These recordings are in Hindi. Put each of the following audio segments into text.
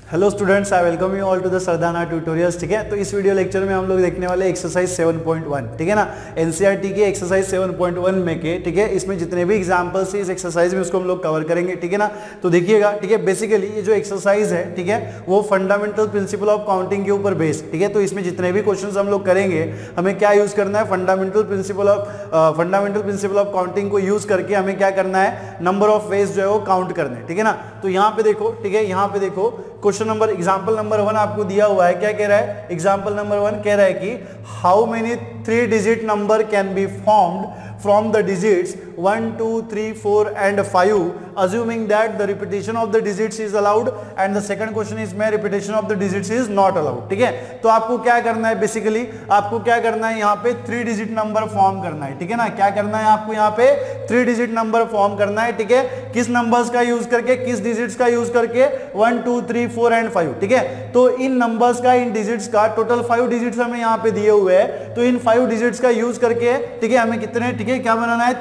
Hello students, I welcome you all to the Sardana tutorials. ठीक है, तो इस वीडियो लेक्चर में हम लोग देखने वाले एक्सरसाइज 7.1, ठीक है ना। एनसीईआरटी के एक्सरसाइज 7.1 में के, ठीक है, इसमें जितने भी एग्जांपल्स है इस एक्सरसाइज में उसको हम लोग कवर करेंगे, ठीक है ना। तो देखिएगा, ठीक है, बेसिकली ये जो एक्सरसाइज है, ठीक है, वो फंडामेंटल प्रिंसिपल ऑफ काउंटिंग के ऊपर बेस्ड, ठीक है। तो इसमें जितने भी क्वेश्चन हम लोग करेंगे, हमें क्या यूज करना है, फंडामेंटल प्रिंसिपल ऑफ काउंटिंग को यूज करके हमें क्या करना है, नंबर ऑफ वेज जो है वो काउंट करना है, ठीक है ना। तो यहाँ पे देखो, ठीक है, यहाँ पे देखो क्वेश्चन नंबर एग्जांपल नंबर 1 आपको दिया हुआ है। क्या कह रहा है, एग्जांपल नंबर 1 कह रहा है कि how many 3 digit number can be formed from the digits 1 2 3 4 and 5 assuming that the repetition of the digits is allowed and the second question is में repetition of the digits is not allowed, ठीक है। तो आपको क्या करना है, बेसिकली आपको क्या करना है, यहाँ पे 3 डिजिट नंबर फॉर्म करना है, ठीक है ना। क्या करना है आपको, यहाँ पे 3 डिजिट नंबर फॉर्म करना है, ठीक है। किस नंबर्स का यूज करके, किस डिजिट्स का यूज करके, 1 2 3 4 एंड 5, ठीक है। तो इन नंबर्स का, इन डिजिट्स का टोटल 5 डिजिट्स हमें यहाँ पे दिए हुए हैं। तो इन 5 डिजिट्स का यूज करके, ठीक है, हमें कितने, ठीक है, क्या बनाना है,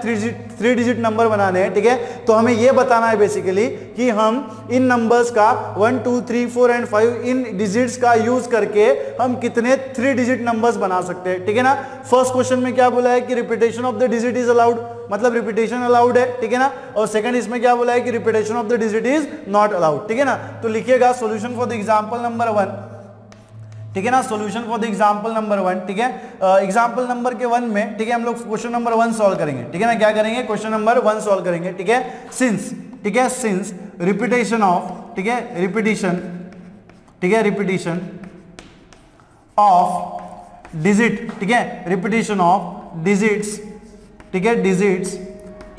3 डिजिट नंबर बनाने हैं, ठीक है। तो हमें यह बताना है बेसिकली कि हम इन नंबर्स का 1 2 3 4 एंड 5 इन डिजिट्स का यूज करके हम कितने 3 डिजिट नंबर्स बना सकते हैं, ठीक है ना। फर्स्ट क्वेश्चन में क्या बोला है कि repetition of the digit is allowed, मतलब रिपीटेशन अलाउड है, ठीक है ना। और सेकंड इसमें क्या बोला है कि repetition of the digit is not allowed, ठीक है ना। तो लिखिएगा solution for the example number 1, ठीक है ना, solution for the example number 1, ठीक है। एग्जांपल नंबर के 1 में, ठीक है, हम लोग क्वेश्चन नंबर 1 सॉल्व करेंगे, ठीक है ना। क्या करेंगे, क्वेश्चन नंबर 1 सॉल्व करेंगे, ठीक है। सिंस, ठीक है, सिंस रिपीटेशन ऑफ, ठीक है, रिपीटेशन, ठीक है, रिपीटेशन ऑफ डिजिट, ठीक है, रिपीटेशन ऑफ डिजिट्स, ठीक है, डिजिट्स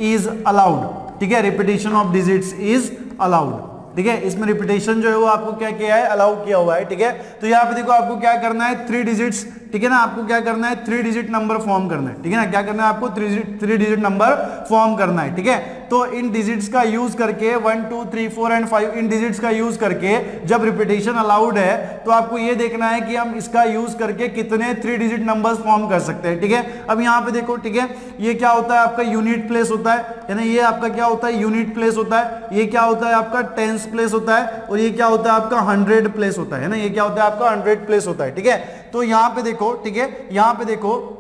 इज अलाउड, ठीक है, repetition of digits is allowed, ठीक है। इसमें रिपीटेशन जो है वो आपको क्या किया है, अलाउ किया हुआ है, ठीक है। तो यहाँ पे देखो आपको क्या करना है, 3 डिजिट्स, ठीक है ना, आपको क्या करना है, 3 डिजिट नंबर फॉर्म करना है, ठीक है ना। क्या करना है आपको, 3 डिजिट नंबर फॉर्म करना है, ठीक है। तो इन डिजिट्स का यूज करके 1 2 3 4 एंड 5 इन डिजिट्स का यूज करके जब रिपीटेशन अलाउड है तो आपको ये देखना है कि हम इसका यूज करके कितने 3 डिजिट नंबर्स फॉर्म कर सकते हैं, ठीक है। अब यहाँ पे देखो, ठीक है, ये क्या होता है आपका यूनिट प्लेस होता है ना, ये आपका क्या होता है, यूनिट प्लेस होता है। ये क्या होता है आपका टेंस प्लेस होता है, और ये क्या होता है आपका 100 प्लेस होता है ना, ये क्या होता है आपका 100 प्लेस होता है, ठीक है। तो यहाँ पे देखो, ठीक है, यहाँ पे देखो,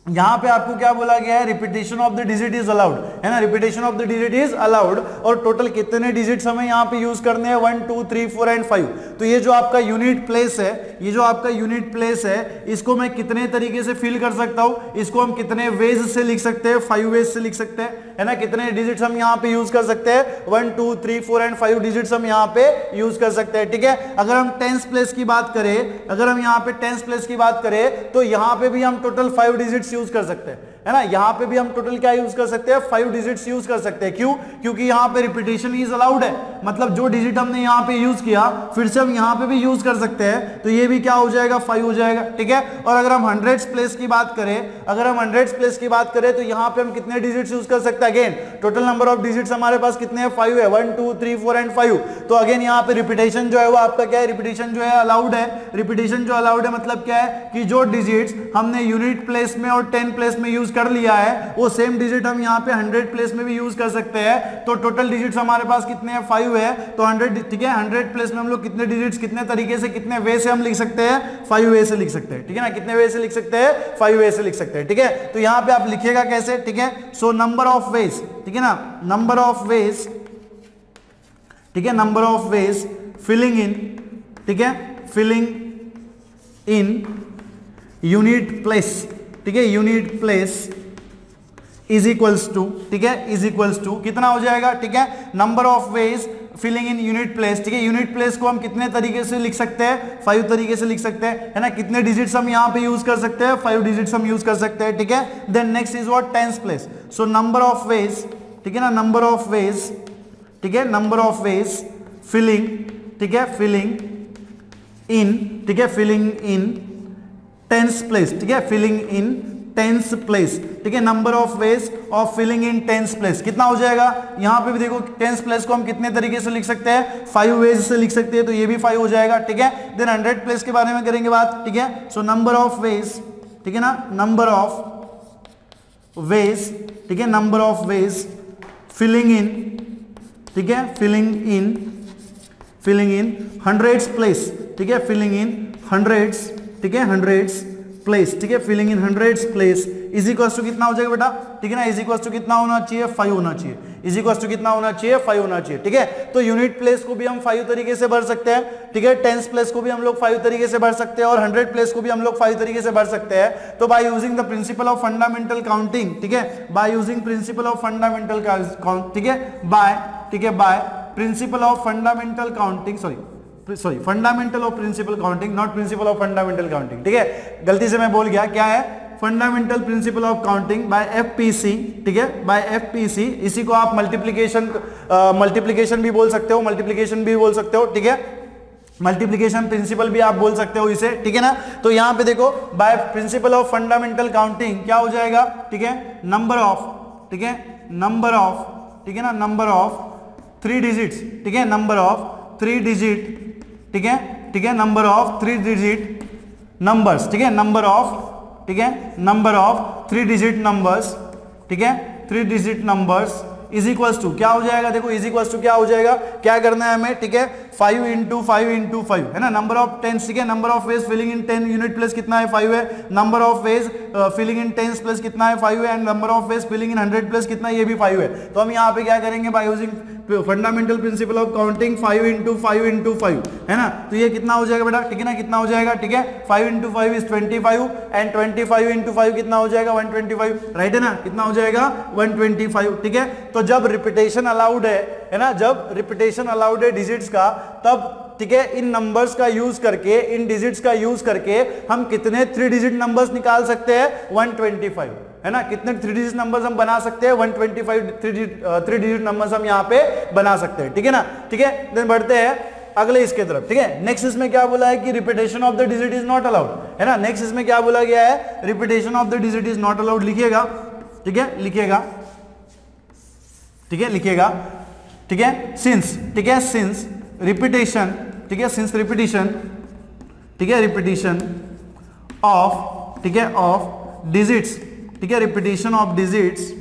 यहां पे आपको क्या बोला गया है, repetition of the digit is allowed, है ना, repetition of the digit is allowed. और टोटल कितने डिजिट्स हमें यहां पे यूज करने हैं, 1 2 3 4 एंड 5। तो ये जो आपका यूनिट प्लेस है, ये जो आपका यूनिट प्लेस है, इसको मैं कितने तरीके से फिल कर सकता हूं, इसको हम कितने वेज से लिख सकते हैं, 5 वेज से लिख सकते हैं, है ना। कितने डिजिट्स हम यहां पे यूज कर सकते हैं, 1 2 3 4 एंड 5 डिजिट्स हम यहां पे यूज कर सकते हैं, ठीक है। अगर हम टेंस प्लेस की बात करें, अगर हम यहां पे टेंस प्लेस की बात करें तो यहां पे भी हम टोटल 5 डिजिट्स यूज कर सकते हैं, है ना। यहां पे भी हम टोटल क्या यूज कर सकते हैं, 5 डिजिट्स यूज कर सकते हैं। क्यों, क्योंकि यहां पे रिपीटेशन इज अलाउड है, मतलब जो डिजिट हमने यहां पे यूज किया फिर से हम यहां पे भी यूज कर सकते हैं। तो ये भी क्या हो जाएगा, 5 हो जाएगा, ठीक है। और अगर हम 100 प्लेस की बात करें, अगर हम 100 प्लेस की बात करें तो यहां पे हम कितने डिजिट्स यूज कर सकते हैं, again total number of digits हमारे पास कितने हैं, 5 है, 1 2 3 4 एंड 5। तो अगेन यहां पे रिपीटेशन जो है वो आपका क्या है, रिपीटेशन जो है अलाउड है। रिपीटेशन जो अलाउड है मतलब क्या है कि जो डिजिट्स हमने यूनिट प्लेस में और 10 प्लेस में यूज कर लिया है वो सेम डिजिट हम यहाँ पे 100 प्लेस में भी यूज कर सकते हैं। तो टोटल डिजिट्स हमारे पास कितने हैं, 5 है। तो 100, ठीक है, 100 प्लेस में हम लोग कितने डिजिट्स, कितने तरीके से, कितने वे से हम लिख सकते हैं, 5 वे से लिख सकते हैं, ठीक है ना। कितने वे से लिख सकते हैं, 5 वे से लिख सकते हैं, ठीक है। तो यहाँ पे आप लिखिएगा कैसे, ठीक है। सो नंबर ऑफ वेज, ठीक है ना, नंबर ऑफ वेज, ठीक है, number of ways filling in, ठीक है, फिलिंग इन यूनिट प्लेस, ठीक है, unit place is equals to, ठीक है, इज इक्वल्स टू कितना हो जाएगा, ठीक है, number of ways filling in unit place, ठीक है। यूनिट प्लेस को हम कितने तरीके से लिख सकते हैं, 5 तरीके से लिख सकते हैं, है ना। कितने डिजिट्स हम यहाँ पे यूज कर सकते हैं, 5 डिजिट्स हम यूज कर सकते हैं, ठीक है। Then next is what, tens place. So number of ways, ठीक है ना, नंबर ऑफ वेज, ठीक है, नंबर ऑफ वेज फिलिंग, ठीक है, फिलिंग इन, ठीक है, फिलिंग इन टेंस प्लेस, ठीक है, फिलिंग इन टेंस प्लेस, ठीक है। Number of ways of filling in tens place कितना हो जाएगा, यहां पे भी देखो टेंस प्लेस को हम कितने तरीके से लिख सकते हैं, 5 वेज से लिख सकते हैं, तो ये भी 5 हो जाएगा, ठीक है। देन 100 प्लेस के बारे में करेंगे बात, ठीक है। सो नंबर ऑफ वेज, ठीक है ना, नंबर ऑफ वेज, ठीक है, number of ways filling in, ठीक है, filling in filling in hundreds place, ठीक है, फिलिंग इन हंड्रेड्स, ठीक है, हंड्रेड्स प्लेस, ठीक है, filling in hundreds place is equal to कितना हो जाएगा बेटा, ठीक है ना, इज इक्वल टू कितना होना चाहिए, 5 होना चाहिए, इज इक्वल टू कितना होना चाहिए, 5 होना चाहिए, ठीक है। तो यूनिट प्लेस को भी हम 5 तरीके से भर सकते हैं, ठीक है, टेंस प्लेस को भी हम लोग 5 तरीके से भर सकते हैं और 100 प्लेस को भी हम लोग 5 तरीके से भर सकते हैं। तो by using the principle of fundamental counting, ठीक है, by using principle of fundamental count, ठीक है, बाय, ठीक है, by principle of fundamental counting, sorry fundamental of principle counting, not principle of fundamental counting, ठीक है, गलती से मैं बोल गया, क्या है, fundamental principle of counting by FPC, ठीक है, बाय एफपीसी, इसी को आप मल्टीप्लिकेशन भी बोल सकते हो, मल्टीप्लिकेशन भी बोल सकते हो, ठीक है, मल्टीप्लिकेशन प्रिंसिपल भी आप बोल सकते हो इसे, ठीक है ना। तो यहां पे देखो by principle of fundamental counting क्या हो जाएगा, ठीक है, नंबर ऑफ, ठीक है, नंबर ऑफ, ठीक है ना, नंबर ऑफ 3 डिजिट्स, ठीक है, नंबर ऑफ 3 डिजिट, ठीक है, ठीक है, नंबर ऑफ 3 डिजिट नंबर्स, ठीक है, नंबर ऑफ, ठीक है, नंबर ऑफ 3 डिजिट नंबर्स, ठीक है, 3 digit numbers is equals to क्या हो जाएगा, देखो इज इक्वल्स टू क्या हो जाएगा, क्या करना है हमें, ठीक है, 5 इंटू 5 है ना, नंबर ऑफ 10, ठीक है, number of ways filling in 10 unit place कितना है, 5 है, number of ways filling in 10 place कितना है, 5 है, and number of ways filling in 100 place कितना है, ये भी 5 है। तो हम यहाँ पे क्या करेंगे, by using fundamental principle of counting 5 into 5 है ना, तो ये कितना हो जाएगा बेटा, ठीक है ना, कितना हो जाएगा, ठीक है, 5 इंटू 5 इज 25 एंड 25 इंटू 5 कितना हो जाएगा, 125, राइट है ना, कितना हो जाएगा 125, ठीक है। तो जब रिपीटेशन अलाउड है ना, जब रिपीटेशन अलाउड है डिजिट्स का, तब ठीक है, इन नंबर्स का यूज करके, इन डिजिट्स का यूज करके हम कितने 3 डिजिट नंबर्स निकाल सकते हैं, 125 है ना, कितने 3 डिजिट नंबर्स हम बना सकते हैं, 125 3 डिजिट नंबर्स हम यहाँ पे बना सकते हैं, ठीक है ना, ठीक है। देन बढ़ते हैं अगले इसके तरफ, ठीक है। नेक्स्ट इसमें क्या बोला है कि repetition of the digit is not allowed, है ना, नेक्स्ट इसमें क्या बोला गया है, repetition of the digit is not allowed, लिखिएगा, ठीक है, लिखिएगा, ठीक है, लिखिएगा, ठीक है, सिंस, ठीक है, सिंस रिपीटेशन, ठीक है, सिंस रिपीटेशन, ठीक है, रिपीटेशन ऑफ, ठीक है, ऑफ डिजिट्स, ठीक है, रिपीटेशन ऑफ डिजिट्स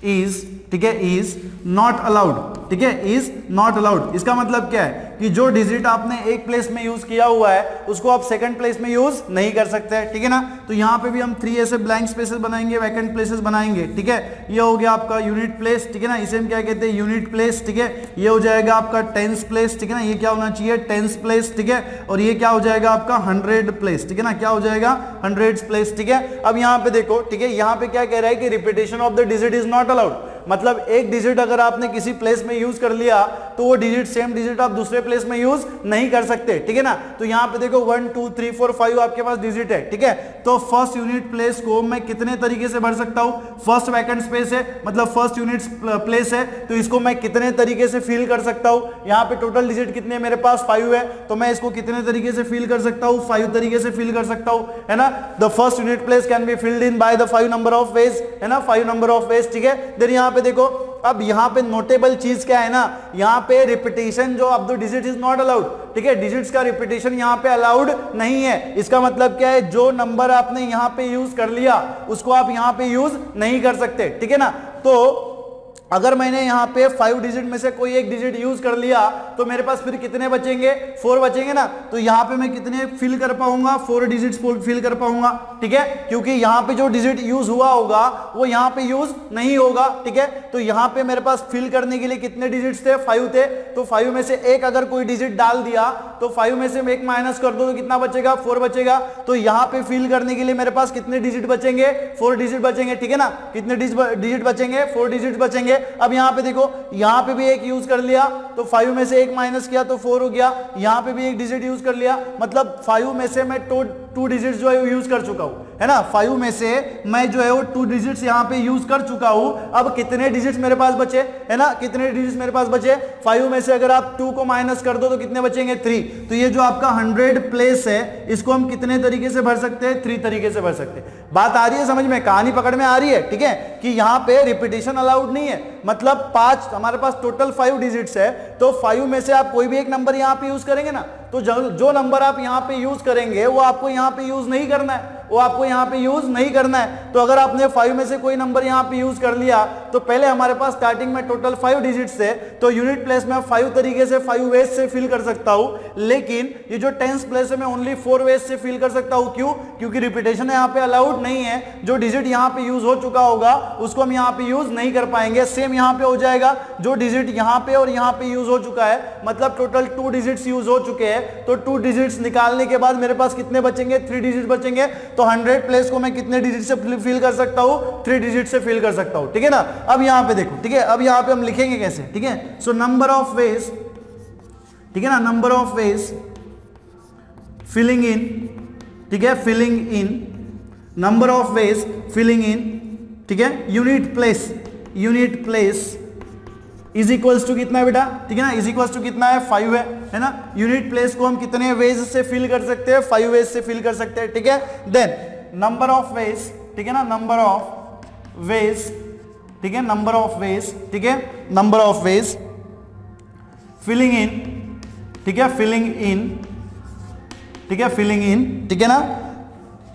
इज, ठीक है, इज नॉट अलाउड, ठीक है, इज नॉट अलाउड। इसका मतलब क्या है कि जो डिजिट आपने एक प्लेस में यूज किया हुआ है उसको आप सेकंड प्लेस में यूज नहीं कर सकते, ठीक है ना। तो यहां पे भी हम 3 ऐसे ब्लैंक स्पेसेस बनाएंगे, वैकेंट प्लेसेस बनाएंगे, ठीक है। ये हो गया आपका यूनिट प्लेस, ठीक है ना, इसे हम क्या कहते हैं, यूनिट प्लेस, ठीक है। ये हो जाएगा आपका टेंस प्लेस, ठीक है ना, ये क्या होना चाहिए, टेंस प्लेस, ठीक है। और ये क्या हो जाएगा आपका 100 प्लेस, ठीक है ना, क्या हो जाएगा 100 प्लेस, ठीक है। अब यहाँ पे देखो, ठीक है, यहाँ पे क्या कह रहा है कि repetition of the digit is not allowed, मतलब एक डिजिट अगर आपने किसी प्लेस में यूज कर लिया तो वो डिजिट, सेम डिजिट आप दूसरे प्लेस में यूज नहीं कर सकते, ठीक है ना। तो यहां पे देखो 1 2 3 4 5 आपके पास डिजिट है, ठीक है। तो फर्स्ट यूनिट प्लेस को मैं कितने तरीके से भर सकता हूं, फर्स्ट वैकेंट स्पेस है, मतलब फर्स्ट यूनिट प्लेस है, तो इसको मैं कितने तरीके से फिल कर सकता हूं। यहां पे टोटल डिजिट कितने मेरे पास 5 है, तो मैं इसको कितने तरीके से फिल कर सकता हूं, 5 तरीके से फिल कर सकता हूं, है ना। The first unit place can be filled in by the 5 number of veg, है ना, 5 नंबर ऑफ वेज, ठीक है। देन यहां पे देखो, अब यहां पे नोटेबल चीज क्या है ना, यहां पे रिपीटेशन जो of the digit is not allowed, ठीक है, डिजिट्स का रिपीटेशन यहां पे अलाउड नहीं है। इसका मतलब क्या है, जो नंबर आपने यहां पे यूज कर लिया उसको आप यहां पे यूज नहीं कर सकते, ठीक है ना। तो अगर मैंने यहाँ पे 5 डिजिट में से कोई एक डिजिट यूज कर लिया तो मेरे पास फिर कितने बचेंगे, 4 बचेंगे ना। तो यहाँ पे मैं कितने फिल कर पाऊंगा, 4 डिजिट्स फिल कर पाऊंगा, ठीक है, क्योंकि यहाँ पे जो डिजिट यूज हुआ होगा वो यहाँ पे यूज नहीं होगा, ठीक है। तो यहाँ पे मेरे पास फिल करने के लिए कितने डिजिट्स थे, 5 थे। तो 5 में से एक अगर कोई डिजिट डाल दिया तो 5 में से एक माइनस कर दो तो कितना बचेगा, 4 बचेगा। तो यहाँ पे फिल करने के लिए मेरे पास कितने डिजिट बचेंगे, 4 डिजिट बचेंगे, ठीक है ना। कितने डिजिट बचेंगे, 4 डिजिट बचेंगे। अब यहां पे देखो, यहां पे भी एक यूज कर लिया तो 5 में से एक माइनस किया तो 4 हो गया। यहां पे भी एक डिजिट यूज कर लिया, मतलब 5 में से मैं 2 डिजिट्स जो है यूज कर चुका हूं, है ना। 5 में से मैं जो है वो 2 डिजिट्स यहां पे यूज कर चुका हूं। अब कितने डिजिट्स मेरे पास बचे, है ना, कितने डिजिट्स मेरे पास बचे, 5 में से अगर आप 2 को माइनस कर दो तो कितने बचेंगे, 3। तो ये जो आपका 100 प्लेस है इसको हम कितने तरीके से भर सकते हैं, 3 तरीके से भर सकते हैं। बात आ रही है समझ में, कहानी पकड़ में आ रही है, ठीक है, कि यहां पे रिपीटेशन अलाउड नहीं है, मतलब 5 हमारे पास टोटल 5 डिजिट्स है। तो 5 में से आप कोई भी एक नंबर यहां पे यूज करेंगे ना, तो जो नंबर आप यहां पे यूज करेंगे वो आपको यहां पे यूज नहीं करना है। वो आपको यहाँ पे यूज नहीं करना है। तो अगर आपने 5 में से कोई नंबर यहाँ पे यूज कर लिया तो पहले हमारे पास स्टार्टिंग में टोटल 5 डिजिट्स थे, तो यूनिट प्लेस में 5 तरीके से 5 वेज से फिल कर सकता हूं, लेकिन ये जो टेंस प्लेस है मैं ओनली 4 वेज से फिल कर सकता हूं। क्यों? क्योंकि रिपीटेशन यहाँ पे अलाउड नहीं है। जो डिजिट यहाँ पे यूज हो चुका होगा उसको हम यहाँ पे यूज नहीं कर पाएंगे। सेम यहाँ पे हो जाएगा, जो डिजिट यहाँ पे और यहाँ पे यूज हो चुका है, मतलब टोटल 2 डिजिट्स यूज हो चुके हैं, तो 2 डिजिट्स निकालने के बाद मेरे पास कितने बचेंगे? 3 डिजिट बचेंगे। तो 100 प्लेस को मैं कितने डिजिट से फिल कर सकता हूं? 3 डिजिट से फिल कर सकता हूं, ठीक है ना। अब यहां पे देखो, ठीक है, अब यहां पे हम लिखेंगे कैसे, ठीक है। सो नंबर ऑफ वेज, ठीक है ना, number of ways filling in, ठीक है, filling in, number of ways filling in, ठीक है, unit place is equals to कितना है बेटा, ठीक है ना, इज इक्वल्स टू कितना है? 5 है ना। यूनिट प्लेस को हम कितने वेज से फिल कर सकते हैं? 5 वेज से फिल कर सकते हैं, ठीक है। देन नंबर ऑफ वेज, ठीक है ना, नंबर ऑफ वेज, ठीक है, नंबर ऑफ वेज, ठीक है, number of ways filling in, ठीक है, फिलिंग इन, ठीक है, फिलिंग इन, ठीक है ना।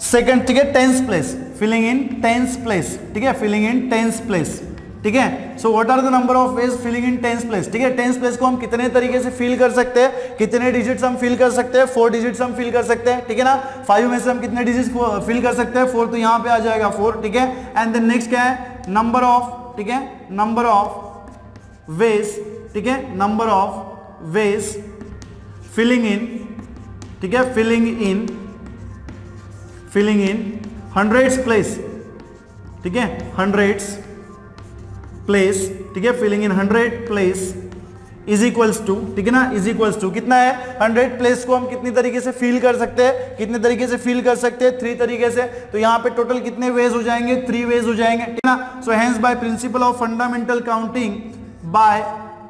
सेकंड, ठीक है, tens place, filling in tens place, ठीक है, फिलिंग इन टेंस प्लेस, ठीक है। So what are the number of ways filling in tens place, ठीक है। टेंस प्लेस को हम कितने तरीके से फिल कर सकते हैं? कितने डिजिट्स हम फिल कर सकते हैं? 4 डिजिट्स हम फिल कर सकते हैं, ठीक है ना। 5 में से हम कितने डिजिट्स फिल कर सकते हैं? 4, तो यहां पे आ जाएगा 4, ठीक है। एंड देन नेक्स्ट क्या है? नंबर ऑफ, ठीक है, नंबर ऑफ वेज, ठीक है, number of ways filling in, ठीक है, फिलिंग इन 100s प्लेस, ठीक है, 100s प्लेस, ठीक है, filling in 100 place is equals to, ठीक है ना, इज इक्वल्स टू कितना है? 100 प्लेस को हम कितनी तरीके से फिल कर सकते हैं? कितने तरीके से फिल कर सकते हैं? 3 तरीके से। तो यहाँ पे टोटल कितने वेज हो जाएंगे? 3 वेज हो जाएंगे, ठीक है ना। So hence by principle of fundamental counting, by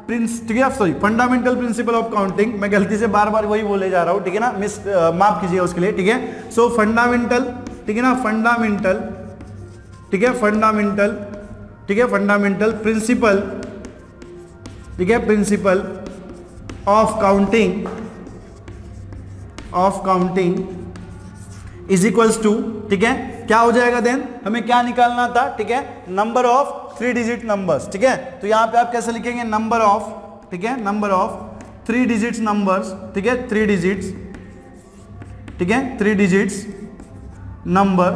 ठीक है, sorry, fundamental principle of counting, मैं गलती से बार बार वही बोले जा रहा हूं, ठीक है ना, माफ कीजिएगा उसके लिए, ठीक है। सो फंडामेंटल, ठीक है ना, फंडामेंटल, ठीक है, फंडामेंटल, ठीक है, फंडामेंटल प्रिंसिपल, ठीक है, principle of counting, of counting is equals to, ठीक है, क्या हो जाएगा देन? हमें क्या निकालना था, ठीक है, नंबर ऑफ 3 डिजिट नंबर्स, ठीक है। तो यहां पे आप कैसे लिखेंगे? नंबर ऑफ, ठीक है, नंबर ऑफ 3 डिजिट्स नंबर्स, ठीक है, 3 डिजिट्स, ठीक है, 3 डिजिट्स नंबर,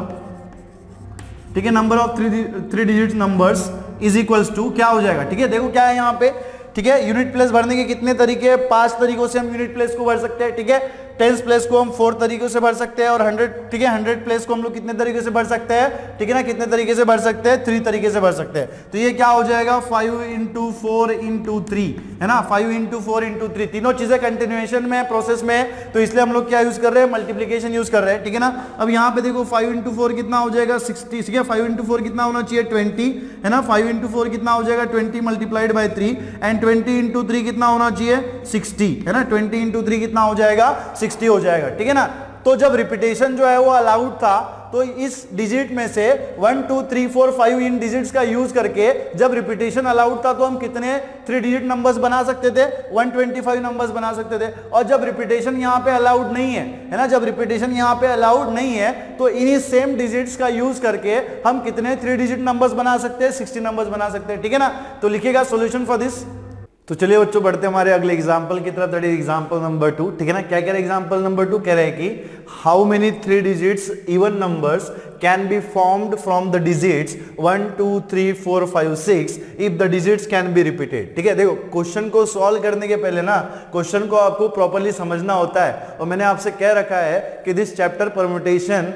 ठीक है, number of 3 digit numbers is equals to क्या हो जाएगा? ठीक है, देखो क्या है यहाँ पे, ठीक है, यूनिट प्लेस भरने के कितने तरीके हैं? 5 तरीकों से हम यूनिट प्लेस को भर सकते हैं, ठीक है। टेंस प्लेस को हम 4 तरीकों से भर सकते हैं, और 100, ठीक है, 100 प्लेस को हम लोग कितने तरीके से भर सकते हैं? ठीक है ना, कितने तरीके से भर सकते हैं? 3 तरीके से भर सकते हैं। तो ये क्या हो जाएगा? 5 × 4 × 3, है ना, 5 × 4 × 3, तीनों चीजें कंटिन्यूएशन में, प्रोसेस में, तो इसलिए हम लोग क्या यूज कर रहे हैं? मल्टीप्लीकेशन यूज कर रहे हैं, ठीक है ना। अब यहाँ पे देखो 5 × 4 कितना हो जाएगा? 60, ठीक है, 5 × 4 कितना होना चाहिए? 20, है ना, 5 × 4 कितना हो जाएगा? 20 मल्टीप्लाइड बाय 3, एंड 20 × 3 कितना होना चाहिए? 60, है ना, 20 × 3 कितना हो जाएगा? 60 हो जाएगा, ठीक है ना। तो जब रिपीटेशन जो है वो अलाउड था, तो इस डिजिट में से 1 2 3 4 5 इन डिजिट्स का यूज करके जब रिपीटेशन अलाउड था तो हम कितने 3 डिजिट नंबर्स बना सकते थे? 125 नंबर्स बना सकते थे। और जब रिपीटेशन यहाँ पे अलाउड नहीं है ना, जब रिपीटेशन यहाँ पे अलाउड नहीं है, तो इन्हीं सेम डिजिट्स का यूज करके हम कितने 3 डिजिट नंबर्स बना सकते हैं? 60 नंबर्स बना सकते हैं, ठीक है ना। तो लिखिएगा सॉल्यूशन फॉर दिस। तो चलिए बच्चों बढ़ते हमारे अगले एग्जांपल की तरफ, दैट इज एग्जांपल नंबर 2, ठीक है ना। क्या कह रहे हैं एग्जांपल नंबर 2? कह रहे हैं कि how many 3 digits even numbers can be formed from the digits 1 2 3 4 5 6 if the digits can be repeated. ठीक है, देखो क्वेश्चन को सॉल्व करने के पहले ना क्वेश्चन को आपको प्रॉपर्ली समझना होता है, और मैंने आपसे कह रखा है कि दिस चैप्टर परम्यूटेशन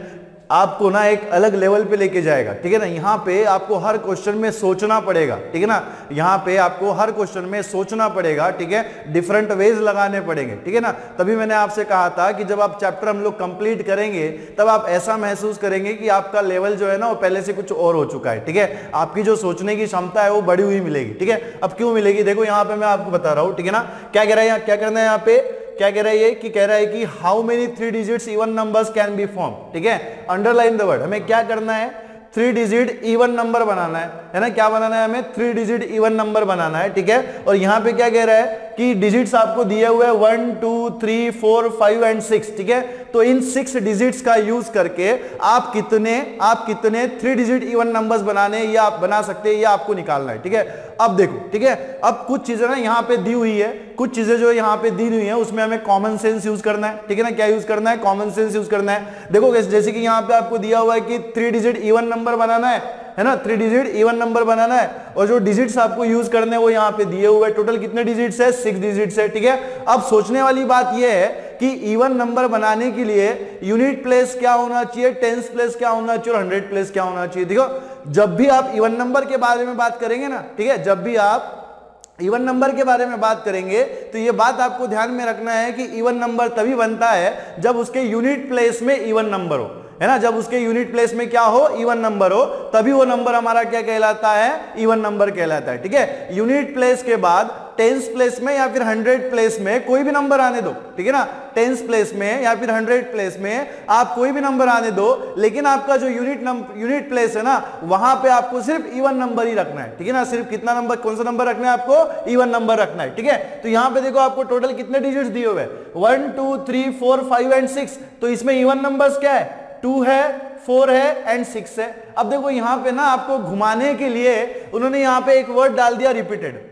आपको ना एक अलग लेवल पे लेके जाएगा, ठीक है ना। यहाँ पे आपको हर क्वेश्चन में सोचना पड़ेगा, ठीक है ना, यहाँ पे आपको हर क्वेश्चन में सोचना पड़ेगा, ठीक है, डिफरेंट वेज लगाने पड़ेंगे, ठीक है ना। तभी मैंने आपसे कहा था कि जब आप चैप्टर हम लोग कंप्लीट करेंगे तब आप ऐसा महसूस करेंगे कि आपका लेवल जो है ना वो पहले से कुछ और हो चुका है, ठीक है। आपकी जो सोचने की क्षमता है वो बढ़ी हुई मिलेगी, ठीक है। अब क्यों मिलेगी? देखो यहाँ पे मैं आपको बता रहा हूँ, ठीक है ना। क्या कह रहा है, क्या करना है यहाँ पे? क्या कह रहा है ये कि कह रहा है कि how many 3 digits even numbers can be form, ठीक है। Underline the word. हमें क्या करना है? 3 डिजिट इवन नंबर बनाना है ना। क्या बनाना है हमें? 3 डिजिट इवन नंबर बनाना है, ठीक है। और यहां पे क्या कह रहा है कि डिजिट्स आपको दिए हुए 1 2 3 4 5 एंड 6, ठीक है। तो इन 6 डिजिट्स का यूज करके आप कितने 3 डिजिट इवन नंबर्स बनाने या आप बना सकते हैं, या आपको निकालना है। ठीक है, अब देखो, ठीक है, अब कुछ चीजें ना यहाँ पे दी हुई है, कुछ चीजें जो यहाँ पे दी हुई है उसमें हमें कॉमन सेंस यूज करना है। ठीक है ना, क्या यूज करना है? कॉमन सेंस यूज करना है। देखो जैसे कि यहाँ पे आपको दिया हुआ है कि 3 डिजिट इवन नंबर बनाना है ना, 3 डिजिट इवन नंबर बनाना है, और जो डिजिट्स आपको यूज करने हैं वो यहाँ पे दिए हुए हैं। टोटल कितने डिजिट्स है? 6 डिजिट्स है। ठीक है, अब सोचने वाली बात यह है कि इवन नंबर बनाने के लिए यूनिट प्लेस क्या होना चाहिए, टेंस प्लेस क्या होना चाहिए और 100 प्लेस क्या होना चाहिए। देखो जब भी आप इवन नंबर के बारे में बात करेंगे ना, ठीक है, जब भी आप इवन नंबर के बारे में बात करेंगे तो ये बात आपको ध्यान में रखना है कि इवन नंबर तभी बनता है जब उसके यूनिट प्लेस में इवन नंबर हो, है ना, जब उसके यूनिट प्लेस में क्या हो? इवन नंबर हो, तभी वो नंबर हमारा क्या कहलाता है? इवन नंबर कहलाता है। ठीक है, यूनिट प्लेस के बाद टेंस प्लेस में या फिर 100 प्लेस में कोई भी नंबर आने दो। ठीक है ना, टेंस प्लेस में या फिर 100 प्लेस में आप कोई भी नंबर आने दो, लेकिन आपका जो यूनिट प्लेस है ना, वहां पे आपको सिर्फ इवन नंबर ही रखना है। ठीक है ना, सिर्फ कितना नंबर, कौन सा नंबर रखना है आपको? इवन नंबर रखना है। ठीक है, तो यहां पे देखो आपको टोटल कितने डिजिट्स दिए हुए हैं? 1 2 3 4 5 एंड 6। तो इसमें इवन नंबर्स क्या है? 2 है, 4 है एंड 6 है। अब देखो यहां पे ना आपको घुमाने के लिए उन्होंने यहां पे एक वर्ड डाल दिया रिपीटेड,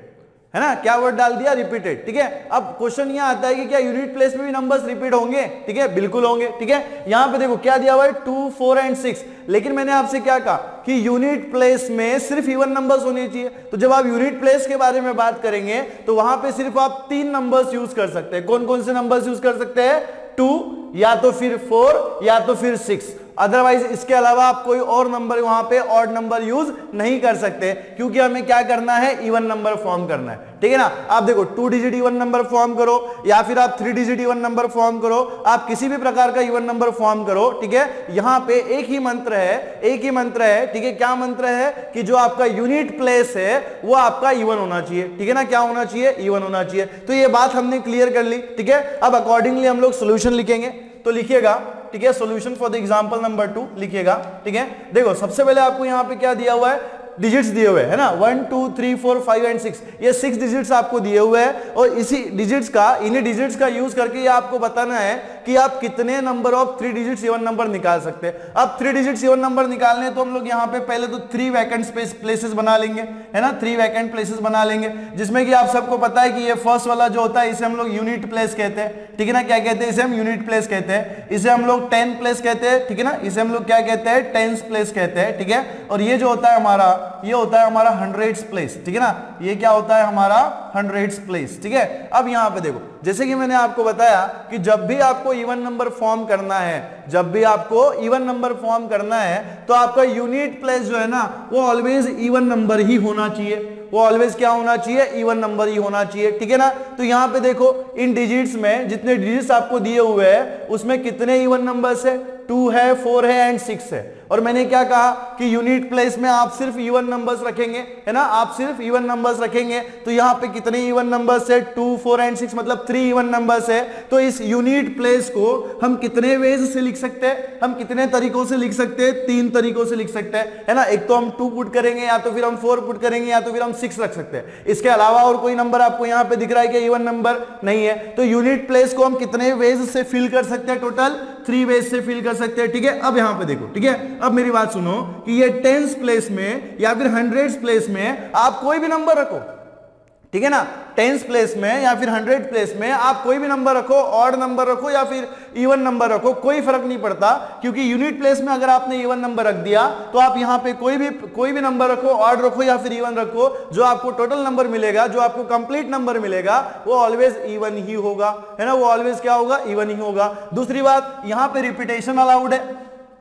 है ना, क्या वर्ड डाल दिया? रिपीटेड। ठीक है, अब क्वेश्चन यहां आता है कि क्या यूनिट प्लेस में भी नंबर्स रिपीट होंगे? ठीक है, बिल्कुल होंगे। ठीक है, यहां पे देखो क्या दिया हुआ है? 2 4 एंड 6, लेकिन मैंने आपसे क्या कहा कि यूनिट प्लेस में सिर्फ इवन नंबर्स होने चाहिए। तो जब आप यूनिट प्लेस के बारे में बात करेंगे तो वहां पे सिर्फ आप 3 नंबर्स यूज कर सकते हैं। कौन कौन से नंबर्स यूज कर सकते हैं? 2 या तो फिर 4 या तो फिर 6। अदरवाइज इसके अलावा आप कोई और नंबर वहां पे ऑड नंबर यूज नहीं कर सकते, क्योंकि हमें क्या करना है? इवन नंबर फॉर्म करना है। ठीक है ना, आप देखो 2 डिजिट इवन नंबर फॉर्म करो या फिर आप 3 डिजिट इवन नंबर फॉर्म करो, आप किसी भी प्रकार का इवन नंबर फॉर्म करो। ठीक है, यहां पे एक ही मंत्र है। ठीक है, क्या मंत्र है? कि जो आपका यूनिट प्लेस है वो आपका इवन होना चाहिए। ठीक है ना, क्या होना चाहिए? इवन होना चाहिए। तो ये बात हमने क्लियर कर ली। ठीक है, अब अकॉर्डिंगली हम लोग सोल्यूशन लिखेंगे, तो लिखिएगा। ठीक है, solution for the example number 2 लिखिएगा। ठीक है, देखो सबसे पहले आपको यहां पे क्या दिया हुआ है? डिजिट्स दिए हुए है ना, 1 2 3 4 5 एंड 6, ये 6 डिजिट्स आपको दिए हुए हैं, और इन्हीं डिजिट्स का यूज करके ये आपको बताना है कि आप कितने number of 3 digits even number निकाल सकते हैं। अब 3 डिजिट्स इवन नंबर निकालने हैं तो हम लोग यहाँ पे पहले तो 3 वैकेंट प्लेसेस बना लेंगे, है ना, 3 वैकेंट प्लेसेस बना लेंगे, जिसमें कि आप सबको पता है कि ये फर्स्ट वाला जो होता है इसे हम लोग यूनिट प्लेस कहते हैं। ठीक है ना, क्या कहते हैं? इसे हम यूनिट प्लेस कहते हैं। इसे हम लोग 10 प्लेस कहते हैं। ठीक है ना, इसे हम लोग क्या कहते हैं? टेंस प्लेस कहते हैं। ठीक है, और ये जो होता है हमारा, ये होता है हमारा 100 प्लेस। ठीक है ना, ये क्या होता है? हमारा 100 प्लेस। ठीक है, अब यहां पे देखो, जैसे कि मैंने आपको बताया कि जब भी आपको इवन नंबर फॉर्म करना है, तो आपका यूनिट प्लेस जो है ना वो ऑलवेज इवन नंबर ही होना चाहिए। वो ऑलवेज क्या होना चाहिए? इवन नंबर ही होना चाहिए। ठीक है ना, तो यहां पे देखो इन डिजिट्स में जितने डिजिट्स आपको दिए हुए हैं उसमें कितने इवन नंबर्स है? 2 है, 4 है एंड 6 है। और मैंने क्या कहा कि यूनिट प्लेस में आप सिर्फ इवन नंबर्स रखेंगे, है ना, आप सिर्फ इवन नंबर्स रखेंगे। तो यहाँ पे कितने इवन नंबर्स है? 2 4 एंड 6, मतलब 3 इवन नंबर्स है। तो इस यूनिट प्लेस को हम कितने वेज से लिख सकते हैं? हम कितने तरीकों से लिख सकते हैं? 3 तरीकों से लिख सकते हैं, है ना। एक तो हम 2 पुट करेंगे, या तो फिर हम 4 पुट करेंगे, या तो फिर हम 6 रख सकते हैं। इसके अलावा और कोई नंबर आपको यहाँ पे दिख रहा है कि इवन नंबर नहीं है। तो यूनिट प्लेस को हम कितने वेज से फिल कर सकते हैं? टोटल 3 वेज से फिल कर सकते हैं। ठीक है, अब यहां पे देखो, ठीक है, अब मेरी बात सुनो कि ये 10s प्लेस में या फिर 100s प्लेस में आप कोई भी नंबर रखो। ठीक है ना, 10s प्लेस में या फिर 100 प्लेस में आप कोई भी नंबर रखो, ऑड नंबर रखो या फिर इवन नंबर रखो, कोई फर्क नहीं पड़ता, क्योंकि यूनिट प्लेस में अगर आपने इवन नंबर रख दिया तो आप यहां पे कोई भी नंबर रखो, ऑड रखो या फिर इवन रखो, जो आपको टोटल नंबर मिलेगा, जो आपको कंप्लीट नंबर मिलेगा, वो ऑलवेज इवन ही होगा, है ना, वो ऑलवेज क्या होगा? इवन ही होगा। दूसरी बात, यहां पे रिपीटेशन अलाउड है।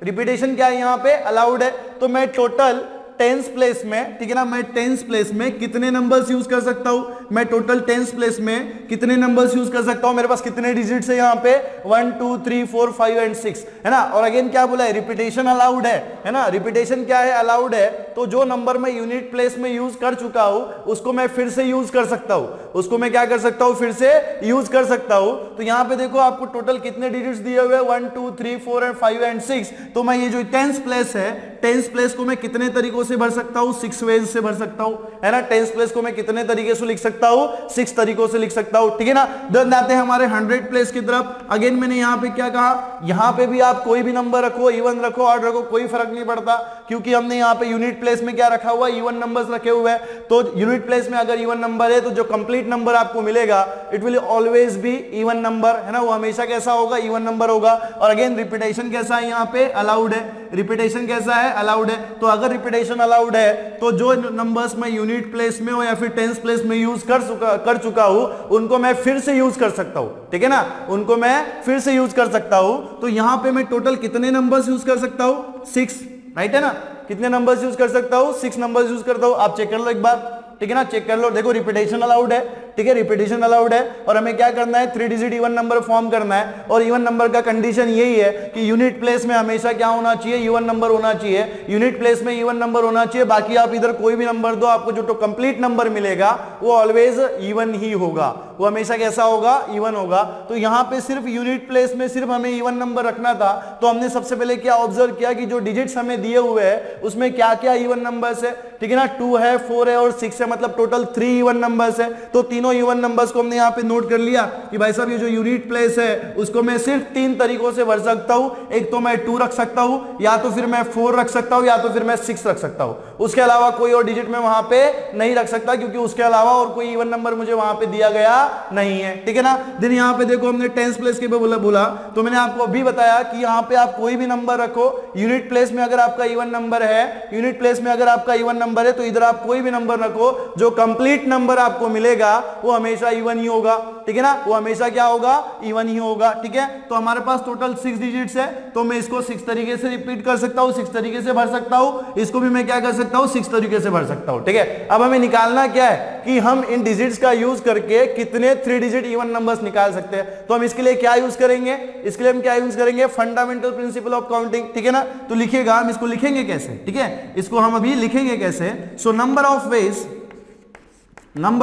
रिपीटेशन क्या है? यहां पे अलाउड है। तो मैं टोटल 10s प्लेस में, ठीक है ना, मैं 10s प्लेस में कितने नंबर्स यूज कर सकता हूं? मैं टोटल 10s प्लेस में कितने नंबर्स यूज कर सकता हूं? मेरे पास कितने डिजिट्स है यहाँ पे? 1 2 3 4 5 एंड 6, है ना। और अगेन क्या बोला है? रिपीटेशन अलाउड है ना। रिपीटेशन क्या है? अलाउड है। तो जो नंबर मैं यूनिट प्लेस में यूज कर चुका हूं उसको मैं फिर से यूज कर सकता हूं, उसको मैं क्या कर सकता हूं? फिर से यूज कर सकता हूं। तो यहाँ पे देखो आपको टोटल कितने डिजिट्स दिए हुए? 1 2 3 4 एंड 5 एंड 6। तो मैं ये जो 10s प्लेस है, 10s प्लेस को मैं कितने तरीकों से भर सकता हूं, 6 वेज से भर सकता हूं, है ना। 10th प्लेस को मैं कितने तरीके से लिख सकता हूं, 6 तरीकों से लिख सकता हूं, ठीक है ना। देन आते हैं हमारे 100 प्लेस की तरफ। अगेन मैंने यहां पे क्या कहा, यहां पे भी आप कोई भी नंबर रखो, इवन रखो, ऑड रखो, कोई फर्क नहीं पड़ता, क्योंकि हमने यहां पे यूनिट प्लेस में क्या रखा हुआ है, इवन नंबर्स रखे हुए हैं। तो यूनिट प्लेस में अगर इवन नंबर है तो जो कंप्लीट नंबर आपको मिलेगा it will always be even number, है ना, वो हमेशा कैसा होगा, इवन नंबर होगा। और अगेन रिपीटेशन कैसा है, यहाँ पे अलाउड है, रिपीटेशन कैसा है, अलाउड है। तो अगर रिपीटेशन अलाउड है तो जो नंबर्स मैं यूनिट प्लेस में हो या फिर 10th प्लेस में यूज कर चुका हूं उनको मैं फिर से यूज कर सकता हूं, ठीक है ना, उनको मैं फिर से यूज कर सकता हूं। तो यहां पे मैं टोटल कितने नंबर्स यूज कर सकता हूं, 6, राइट है ना। कितने नंबर्स यूज कर सकता हूं, 6 नंबर्स यूज करता हूं। आप चेक कर लो एक बार, ठीक है ना, चेक कर लो। देखो रिपीटेशन अलाउड है, ठीक है, रिपीटेशन अलाउड है। और हमें क्या करना है, 3 डिजिट इवन नंबर फॉर्म करना है। और इवन नंबर का कंडीशन यही है कि यूनिट प्लेस में हमेशा क्या होना चाहिए, इवन नंबर होना चाहिए। यूनिट प्लेस में इवन नंबर होना चाहिए, बाकी आप इधर कोई भी नंबर दो, आपको जो तो कंप्लीट नंबर मिलेगा वो ऑलवेज इवन ही होगा, वो हमेशा कैसा होगा, इवन होगा। तो यहां पे सिर्फ यूनिट प्लेस में सिर्फ हमें इवन नंबर रखना था। तो हमने सबसे पहले क्या ऑब्जर्व किया कि जो डिजिट्स हमें दिए हुए हैं उसमें क्या क्या इवन नंबर्स है, ठीक है ना, 2 है, 4 है और 6 है, मतलब टोटल 3 इवन नंबर्स है। तो तीनों इवन नंबर्स को हमने यहाँ पे नोट कर लिया कि भाई साहब ये जो यूनिट प्लेस है उसको मैं सिर्फ 3 तरीकों से भर सकता हूं। एक तो मैं 2 रख सकता हूं, या तो फिर मैं 4 रख सकता हूं, या तो फिर मैं 6 रख सकता हूं। उसके अलावा कोई और डिजिट में वहां पे नहीं रख सकता, क्योंकि उसके अलावा और कोई इवन नंबर मुझे वहां पे दिया गया नहीं है, ठीक है ना। दिन यहाँ पे देखो हमने 10th प्लेस के बोला, तो मैंने आपको अभी बताया कि यहाँ पे आप कोई भी नंबर रखो, यूनिट प्लेस में अगर आपका इवन नंबर है, यूनिट प्लेस में अगर आपका इवन नंबर है तो इधर आप कोई भी नंबर रखो, जो कंप्लीट नंबर आपको मिलेगा वो हमेशा इवन ही होगा, ठीक है ना, वो हमेशा क्या होगा, इवन ही होगा, ठीक है। तो हमारे पास टोटल 6 डिजिट्स है, तो मैं इसको 6 तरीके से रिपीट कर सकता हूं, 6 तरीके से भर सकता हूं। इसको भी मैं क्या कर सकता हूं, 6 तरीके से भर सकता हूं, ठीक है। अब हमें निकालना क्या है कि हम इन डिजिट्स का यूज करके कितने 3 डिजिट इवन नंबर्स निकाल सकते हैं। तो हम इसके लिए क्या यूज करेंगे, इसके लिए हम क्या यूज करेंगे, फंडामेंटल प्रिंसिपल ऑफ काउंटिंग, ठीक है ना। तो लिखिएगा, हम इसको लिखेंगे कैसे, ठीक है, इसको हम अभी लिखेंगे कैसे। सो number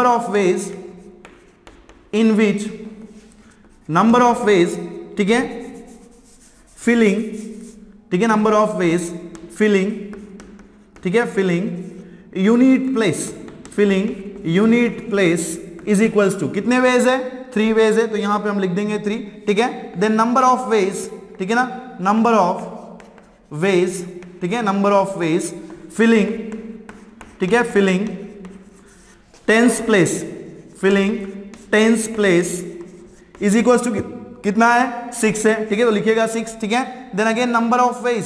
of veg in which number of ways, ठीक है, filling, ठीक है, number of ways filling, ठीक है, filling unit place, filling unit place is equals to कितने वेज है, 3 वेज है, तो यहां पे हम लिख देंगे 3, ठीक है। देन नंबर ऑफ वेज, ठीक है ना, नंबर ऑफ वेज, ठीक है, नंबर ऑफ वेज filling, ठीक है, filling 10th place, filling 10th place is equals to कितना है, 6 है, ठीक है, तो लिखिएगा 6, ठीक है। Then again number of ways,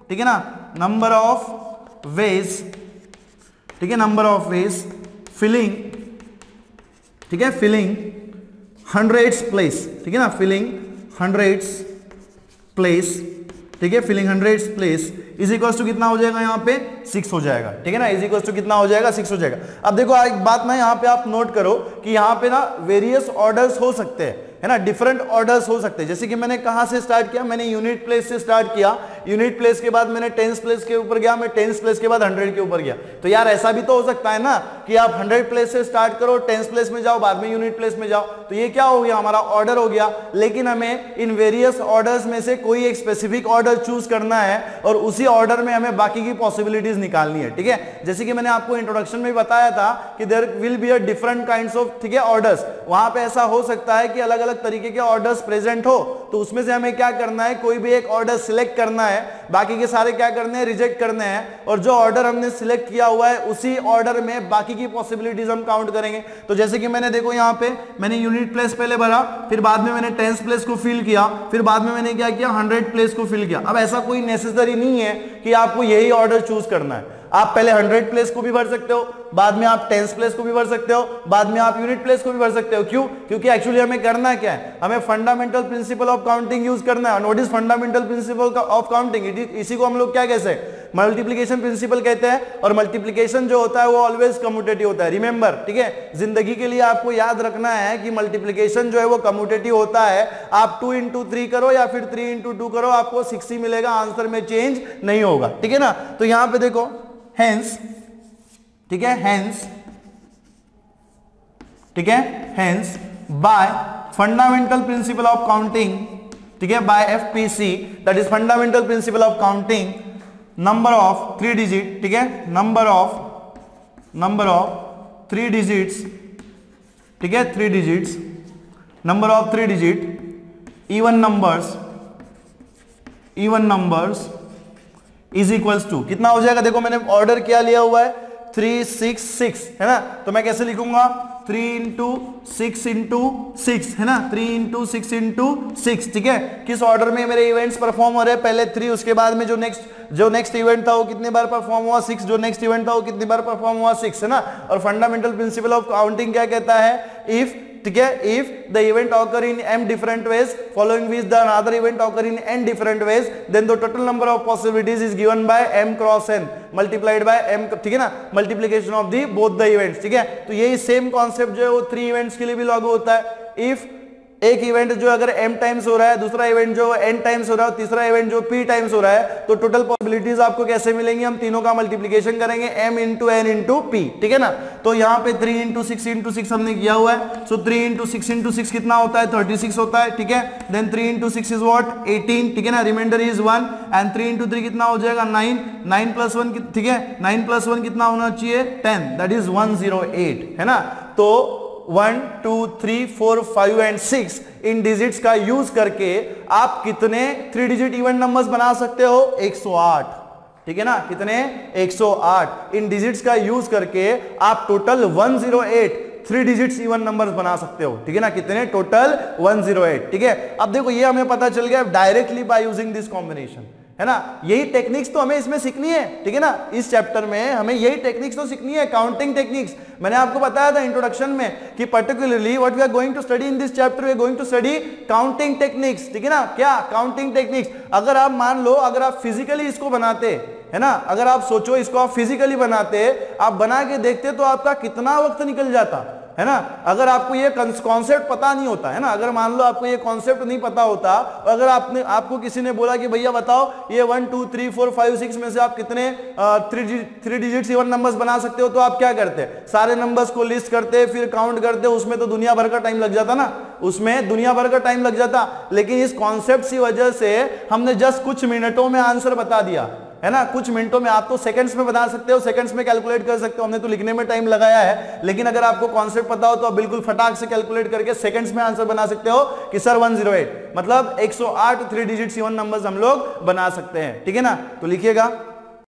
ठीक है ना, नंबर ऑफ वेज, ठीक है, नंबर ऑफ वेज फिलिंग, ठीक है, फिलिंग 100th प्लेस, ठीक है ना, फिलिंग 100th प्लेस, ठीक है, filling 100th place is equals to कितना हो जाएगा, यहाँ पे 6 हो जाएगा, ठीक है ना, इज इक्वल्स टू कितना हो जाएगा, 6 हो जाएगा। अब देखो एक बात ना यहाँ पे आप नोट करो कि यहाँ पे ना वेरियस ऑर्डर्स हो सकते हैं, है ना, डिफरेंट ऑर्डर्स हो सकते हैं। जैसे कि मैंने कहां से स्टार्ट किया, मैंने यूनिट प्लेस से स्टार्ट किया, यूनिट प्लेस के बाद मैंने 10th प्लेस के ऊपर गया, मैं 10th प्लेस के बाद 100 के ऊपर गया। तो यार ऐसा भी तो हो सकता है ना कि आप 100 प्लेस से स्टार्ट करो, 10th प्लेस में जाओ, बाद में यूनिट प्लेस में जाओ, तो ये क्या हो गया, हमारा ऑर्डर हो गया। लेकिन हमें इन वेरियस ऑर्डर्स में से कोई एक स्पेसिफिक ऑर्डर चूज करना है और उसी ऑर्डर में हमें बाकी की पॉसिबिलिटीज निकालनी है, ठीक है। जैसे कि मैंने आपको इंट्रोडक्शन में बताया था कि there will be a different kinds of, ठीक है, ऑर्डर्स। वहां पे ऐसा हो सकता है कि अलग अलग तरीके के ऑर्डर्स प्रेजेंट हो, तो उसमें से हमें क्या करना है, कोई भी एक ऑर्डर सिलेक्ट करना है, बाकी के सारे क्या करने हैं, रिजेक्ट करने हैं। और जो ऑर्डर हमने सिलेक्ट किया हुआ है उसी ऑर्डर में बाकी की पॉसिबिलिटीज हम काउंट करेंगे। तो जैसे कि मैंने देखो यहाँ पे मैंने यूनिट प्लेस पहले भरा, फिर बाद में मैंने 10th प्लेस को फिल किया, फिर बाद में मैंने क्या किया, 100 प्लेस को फिल किया। अब ऐसा कोई नेसेसरी नहीं है कि आपको यही ऑर्डर चूज करना है, आप पहले 100 प्लेस को भी भर सकते हो, बाद में आप 10th प्लेस को भी भर सकते हो, बाद में आप यूनिट प्लेस को भी भर सकते हो। क्यों? क्योंकि एक्चुअली हमें करना क्या है, हमें fundamental principle of counting use करना है। Note is fundamental principle of counting, इसी को हम लोग क्या कहते हैं, मल्टीप्लिकेशन प्रिंसिपल कहते हैं। और मल्टीप्लिकेशन जो होता है वो ऑलवेज कम्यूटेटिव होता है, रिमेंबर, ठीक है। जिंदगी के लिए आपको याद रखना है कि मल्टीप्लिकेशन जो है वो कम्यूटेटिव होता है। आप 2 into 3 करो या फिर 3 into 2 करो, आपको 6 ही मिलेगा, आंसर में चेंज नहीं होगा, ठीक है ना। तो यहां पे देखो हेंस, ठीक है, हेंस, ठीक है, hence by fundamental principle of counting, ठीक है, by FPC, that is fundamental principle of counting, number of 3 digit, ठीक है, नंबर ऑफ 3 डिजिट्स, ठीक है, 3 digits, number of 3 digit even numbers is equals to, कितना हो जाएगा, देखो मैंने ऑर्डर क्या लिया हुआ है 3 6 6, है ना, तो मैं कैसे लिखूंगा 3 इंटू 6 इंटू 6, है ना, 3 इंटू 6 इंटू 6, ठीक है। किस ऑर्डर में मेरे इवेंट्स परफॉर्म हो रहे हैं, पहले 3, उसके बाद में जो नेक्स्ट इवेंट था वो कितनी बार परफॉर्म हुआ 6, जो नेक्स्ट इवेंट था वो कितनी बार परफॉर्म हुआ 6, है ना। और फंडामेंटल प्रिंसिपल ऑफ काउंटिंग क्या कहता है, इफ, ठीक है, if the event occur in m different ways following which the another event occur in n different ways, then the total number of possibilities is given by m cross n multiplied by m, ठीक है ना, multiplication of the both the events, ठीक है। तो यही सेम कॉन्सेप्ट जो है वो 3 इवेंट्स के लिए भी लागू होता है। इफ एक इवेंट जो अगर m टाइम्स हो रहा है, दूसरा इवेंट जो n टाइम्स हो रहा है, और तीसरा इवेंट जो p टाइम्स हो रहा है, तो टोटल पॉसिबिलिटीज आपको कैसे मिलेंगी, हम तीनों का मल्टीप्लिकेशन करेंगे m into n into p, ठीक है ना। तो यहाँ पे 3 इंटू 6 इंटू 6 हमने किया हुआ है, सो 3 इंटू 6 इंटू 6 कितना होता है 36 होता है, ठीक है। देन 3 इंटू 6 इज व्हाट 18, ठीक है ना, रिमाइंडर इज 1, एंड 3 इंटू 3 कितना हो जाएगा 9, 9 प्लस 1, ठीक है, 9 प्लस 1 कितना होना चाहिए 10, दैट इज 108, है ना। तो 1 2 3 4 5 एंड 6 इन डिजिट्स का यूज करके आप कितने 3 डिजिट इवन नंबर्स बना सकते हो 108, ठीक है ना, कितने 108 इन डिजिट्स का यूज करके आप टोटल 108 3 डिजिट्स इवन नंबर्स बना सकते हो, ठीक है ना, कितने टोटल 108, ठीक है। अब देखो ये हमें पता चल गया directly by using this combination, है ना। यही टेक्निक्स तो हमें इसमें सीखनी है, ठीक है ना, इस चैप्टर में हमें यही टेक्निक्स तो सीखनी है, काउंटिंग टेक्निक्स। मैंने आपको बताया था इंट्रोडक्शन में कि particularly what we are going to study in this chapter, we are going to study counting techniques, ठीक है ना। क्या काउंटिंग टेक्निक्स, अगर आप मान लो अगर आप फिजिकली इसको बनाते, है ना, अगर आप सोचो इसको आप फिजिकली बनाते, आप बना के देखते तो आपका कितना वक्त निकल जाता, है ना। अगर आपको ये कॉन्सेप्ट पता नहीं होता, है ना, अगर मान लो आपको ये कॉन्सेप्ट नहीं पता होता, अगर आपको किसी ने बोला कि भैया बताओ ये 1 2 3 4 5 6 में से आप कितने 3 डिजिट्स इवन नंबर्स बना सकते हो, तो आप क्या करते, सारे नंबर्स को लिस्ट करते, फिर काउंट करते, उसमें तो दुनिया भर का टाइम लग जाता ना, उसमें दुनिया भर का टाइम लग जाता। लेकिन इस कॉन्सेप्ट की वजह से हमने जस्ट कुछ मिनटों में आंसर बता दिया, है ना, कुछ मिनटों में। आप तो सेकंड्स में बना सकते हो, सेकंड्स में कैलकुलेट कर सकते हो, हमने तो लिखने में टाइम लगाया है, लेकिन अगर आपको कॉन्सेप्ट पता हो तो आप बिल्कुल फटाक से कैलकुलेट करके सेकंड्स में आंसर बना सकते हो कि सर 108 मतलब 108 3 डिजिट्स इवन नंबर्स हम लोग बना सकते हैं, ठीक है ना। तो लिखिएगा